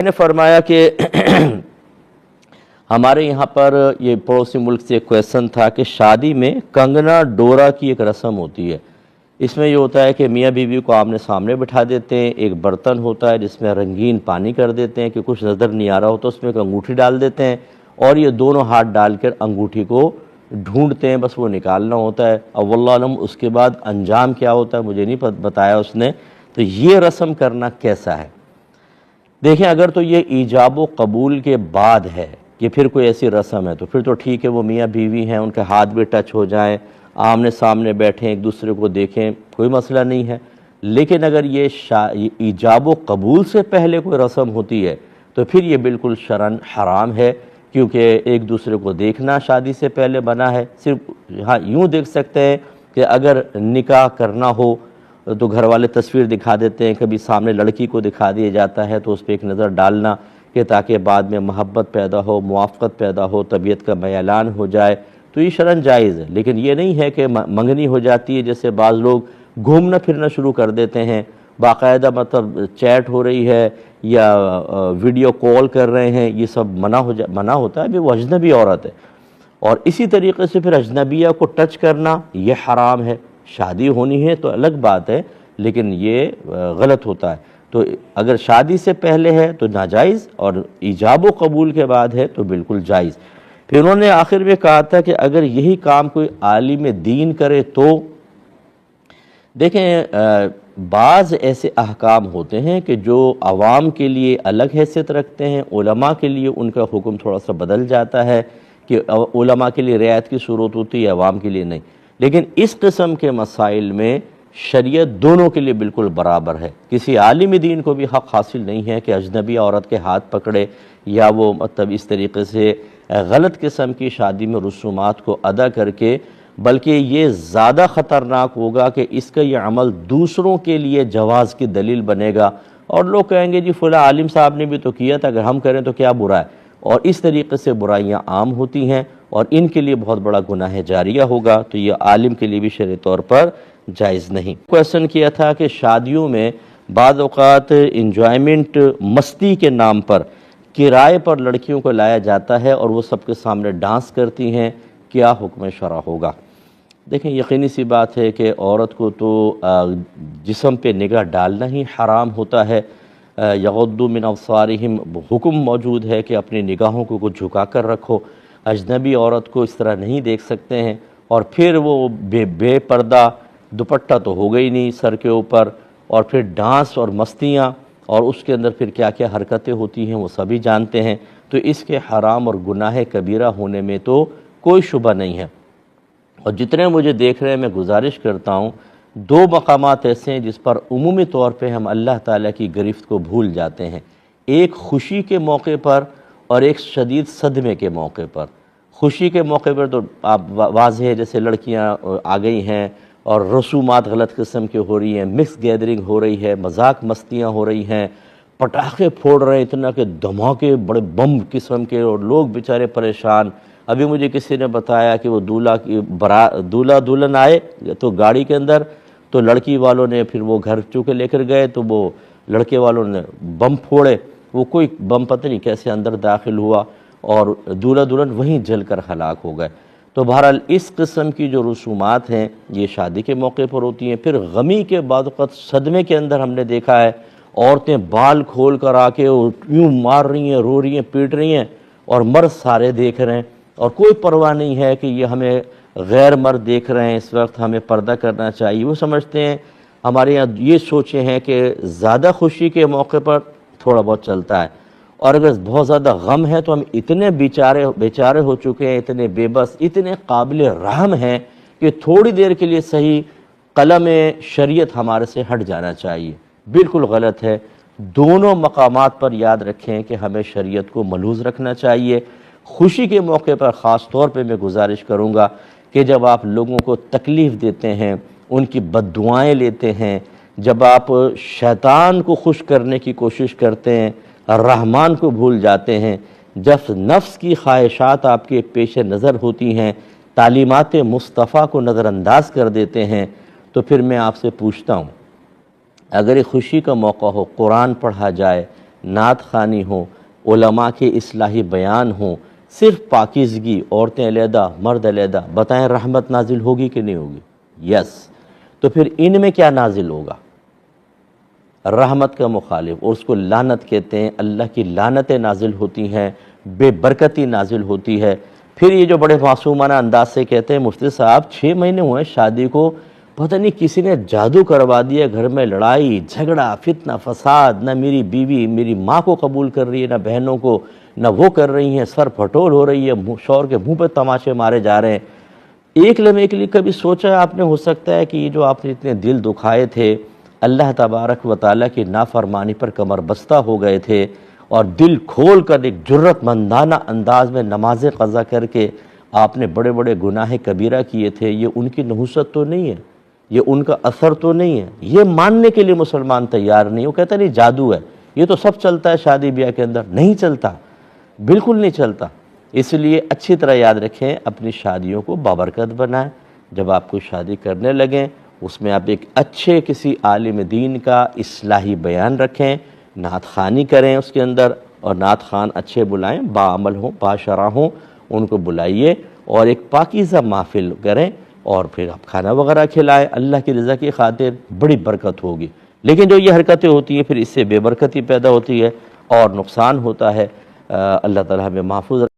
نے فرمایا کہ ہمارے یہاں پر یہ پڑوسی ملک سے ایک کویسچن تھا کہ شادی میں کنگنا ڈورا کی ایک رسم ہوتی ہے۔ اس میں یہ ہوتا ہے کہ میاں بیوی کو آمنے سامنے بٹھا دیتے ہیں، ایک برتن ہوتا ہے جس میں رنگین پانی کر دیتے ہیں کہ کچھ نظر نہیں آ رہا ہو تو اس میں ایک انگوٹھی ڈال دیتے ہیں اور یہ دونوں ہاتھ ڈال کر انگوٹھی کو ڈھونڈتے ہیں، بس وہ نکالنا ہوتا ہے۔ اب واللہ علم اس کے بعد انجام کیا ہوتا ہے مجھے نہیں بتایا اس نے۔ تو یہ رسم کرنا کیسا ہے؟ دیکھیں، اگر تو یہ ایجاب و قبول کے بعد ہے کہ پھر کوئی ایسی رسم ہے تو پھر تو ٹھیک ہے، وہ میاں بیوی ہیں، ان کے ہاتھ بھی ٹچ ہو جائیں، آمنے سامنے بیٹھیں، ایک دوسرے کو دیکھیں، کوئی مسئلہ نہیں ہے۔ لیکن اگر یہ ایجاب و قبول سے پہلے کوئی رسم ہوتی ہے تو پھر یہ بالکل شرعاً حرام ہے، کیونکہ ایک دوسرے کو دیکھنا شادی سے پہلے منع ہے۔ صرف ہاں یوں دیکھ سکتے ہیں کہ اگر نکاح کرنا ہو تو گھر والے تصویر دکھا دیتے ہیں، کبھی سامنے لڑکی کو دکھا دیا جاتا ہے تو اس پہ ایک نظر ڈالنا کہ تاکہ بعد میں محبت پیدا ہو، موافقت پیدا ہو، طبیعت کا میلان ہو جائے، تو یہ شرعاً جائز ہے۔ لیکن یہ نہیں ہے کہ منگنی ہو جاتی ہے، جیسے بعض لوگ گھومنا پھرنا شروع کر دیتے ہیں، باقاعدہ مطلب چیٹ ہو رہی ہے یا ویڈیو کال کر رہے ہیں، یہ سب منع ہوتا ہے، بھی وہ اجنبی عورت ہے۔ اور اسی طریقے سے پھر اجنبیہ کو ٹچ کرنا یہ حرام ہے۔ شادی ہونی ہے تو الگ بات ہے، لیکن یہ غلط ہوتا ہے۔ تو اگر شادی سے پہلے ہے تو ناجائز، اور ایجاب و قبول کے بعد ہے تو بالکل جائز۔ پھر انہوں نے آخر میں کہا تھا کہ اگر یہی کام کوئی عالم دین کرے تو دیکھیں، بعض ایسے احکام ہوتے ہیں کہ جو عوام کے لیے الگ حیثیت رکھتے ہیں، علماء کے لیے ان کا حکم تھوڑا سا بدل جاتا ہے کہ علماء کے لیے رعایت کی صورت ہوتی ہے، عوام کے لیے نہیں۔ لیکن اس قسم کے مسائل میں شریعت دونوں کے لیے بالکل برابر ہے۔ کسی عالم دین کو بھی حق حاصل نہیں ہے کہ اجنبی عورت کے ہاتھ پکڑے یا وہ مطلب اس طریقے سے غلط قسم کی شادی میں رسومات کو ادا کر کے، بلکہ یہ زیادہ خطرناک ہوگا کہ اس کا یہ عمل دوسروں کے لیے جواز کی دلیل بنے گا، اور لوگ کہیں گے جی فلاں عالم صاحب نے بھی تو کیا تھا، اگر ہم کریں تو کیا برا ہے، اور اس طریقے سے برائیاں عام ہوتی ہیں اور ان کے لیے بہت بڑا گناہ جاریہ ہوگا۔ تو یہ عالم کے لیے بھی شرعی طور پر جائز نہیں۔ کویسچن کیا تھا کہ شادیوں میں بعض اوقات انجوائمنٹ مستی کے نام پر کرائے پر لڑکیوں کو لایا جاتا ہے اور وہ سب کے سامنے ڈانس کرتی ہیں، کیا حکم شرع ہوگا؟ دیکھیں، یقینی سی بات ہے کہ عورت کو تو جسم پہ نگاہ ڈالنا ہی حرام ہوتا ہے۔ یغضوا من ابصارہم حکم موجود ہے کہ اپنی نگاہوں کو جھکا کر رکھو، اجنبی عورت کو اس طرح نہیں دیکھ سکتے ہیں۔ اور پھر وہ بے پردہ دوپٹہ تو ہو گئی نہیں سر کے اوپر، اور پھر ڈانس اور مستیاں، اور اس کے اندر پھر کیا کیا حرکتیں ہوتی ہیں وہ سبھی جانتے ہیں۔ تو اس کے حرام اور گناہ کبیرہ ہونے میں تو کوئی شبہ نہیں ہے۔ اور جتنے مجھے دیکھ رہے ہیں میں گزارش کرتا ہوں، دو مقامات ایسے ہیں جس پر عمومی طور پہ ہم اللہ تعالیٰ کی گرفت کو بھول جاتے ہیں، ایک خوشی کے موقع پر اور ایک شدید صدمے کے موقع پر۔ خوشی کے موقع پر تو آپ واضح ہے، جیسے لڑکیاں آ گئی ہیں اور رسومات غلط قسم کی ہو رہی ہیں، مکس گیدرنگ ہو رہی ہے، مذاق مستیاں ہو رہی ہیں، پٹاخے پھوڑ رہے ہیں اتنا کہ دھماکے بڑے بم قسم کے، اور لوگ بیچارے پریشان۔ ابھی مجھے کسی نے بتایا کہ وہ دولہا دلہن آئے تو گاڑی کے اندر، تو لڑکی والوں نے پھر وہ گھر چونکہ لے کر گئے تو وہ لڑکے والوں نے بم پھوڑے، وہ کوئی بم پتہ نہیں کیسے اندر داخل ہوا اور دولہا دلہن وہیں جل کر ہلاک ہو گئے۔ تو بہرحال اس قسم کی جو رسومات ہیں یہ شادی کے موقع پر ہوتی ہیں۔ پھر غمی کے بعد وقت صدمے کے اندر ہم نے دیکھا ہے عورتیں بال کھول کر آ کے یوں مار رہی ہیں، رو رہی ہیں، پیٹ رہی ہیں، اور مرد سارے دیکھ رہے ہیں، اور کوئی پرواہ نہیں ہے کہ یہ ہمیں غیر مرد دیکھ رہے ہیں، اس وقت ہمیں پردہ کرنا چاہیے۔ وہ سمجھتے ہیں، ہمارے یہاں یہ سوچیں ہیں کہ زیادہ خوشی کے موقع پر تھوڑا بہت چلتا ہے، اور اگر بہت زیادہ غم ہے تو ہم اتنے بیچارے ہو چکے ہیں، اتنے بے بس، اتنے قابل رحم ہیں کہ تھوڑی دیر کے لیے صحیح قلم شریعت ہمارے سے ہٹ جانا چاہیے۔ بالکل غلط ہے۔ دونوں مقامات پر یاد رکھیں کہ ہمیں شریعت کو ملحوظ رکھنا چاہیے۔ خوشی کے موقع پر خاص طور پہ میں گزارش کروں گا کہ جب آپ لوگوں کو تکلیف دیتے ہیں، ان کی بد دعائیں لیتے ہیں، جب آپ شیطان کو خوش کرنے کی کوشش کرتے ہیں، رحمان کو بھول جاتے ہیں، جب نفس کی خواہشات آپ کے پیش نظر ہوتی ہیں، تعلیمات مصطفیٰ کو نظر انداز کر دیتے ہیں، تو پھر میں آپ سے پوچھتا ہوں، اگر ایک خوشی کا موقع ہو، قرآن پڑھا جائے، نعت خوانی ہو، علماء کے اصلاحی بیان ہوں، صرف پاکیزگی، عورتیں علیحدہ مرد علیحدہ، بتائیں رحمت نازل ہوگی کہ نہیں ہوگی؟ یس۔ تو پھر ان میں کیا نازل ہوگا؟ رحمت کا مخالف، اور اس کو لعنت کہتے ہیں، اللہ کی لعنتیں نازل ہوتی ہیں، بے برکتی نازل ہوتی ہے۔ پھر یہ جو بڑے معصومانہ انداز سے کہتے ہیں مفتی صاحب 6 مہینے ہوئے شادی کو، پتہ نہیں کسی نے جادو کروا دیا، گھر میں لڑائی جھگڑا فتنہ فساد، نہ میری بیوی میری ماں کو قبول کر رہی ہے، نہ بہنوں کو، نہ وہ کر رہی ہیں، سر پھٹول ہو رہی ہے، شوہر کے منہ پہ تماشے مارے جا رہے ہیں۔ ایک لمحے کے لیے کبھی سوچا آپ نے ہو سکتا ہے کہ یہ جو آپ نے اتنے دل دکھائے تھے، اللہ تبارک و تعالیٰ کی نافرمانی پر کمر بستہ ہو گئے تھے، اور دل کھول کر ایک جرت مندانہ انداز میں نماز قضا کر کے آپ نے بڑے بڑے گناہ کبیرہ کیے تھے، یہ ان کی نحوست تو نہیں ہے، یہ ان کا اثر تو نہیں ہے؟ یہ ماننے کے لیے مسلمان تیار نہیں، وہ کہتا نہیں جادو ہے، یہ تو سب چلتا ہے شادی بیاہ کے اندر۔ نہیں چلتا، بالکل نہیں چلتا۔ اس لیے اچھی طرح یاد رکھیں، اپنی شادیوں کو بابرکت بنائیں۔ جب آپ کو شادی کرنے لگیں، اس میں آپ ایک اچھے کسی عالم دین کا اصلاحی بیان رکھیں، نعت خوانی کریں اس کے اندر، اور نعت خوان اچھے بلائیں، باعمل ہوں، باشرع ہوں، ان کو بلائیے، اور ایک پاکیزہ محفل کریں، اور پھر آپ کھانا وغیرہ کھلائیں اللہ کی رضا کی خاطر، بڑی برکت ہوگی۔ لیکن جو یہ حرکتیں ہوتی ہیں پھر اس سے بے برکتی پیدا ہوتی ہے اور نقصان ہوتا ہے۔ اللہ تعالیٰ ہمیں محفوظ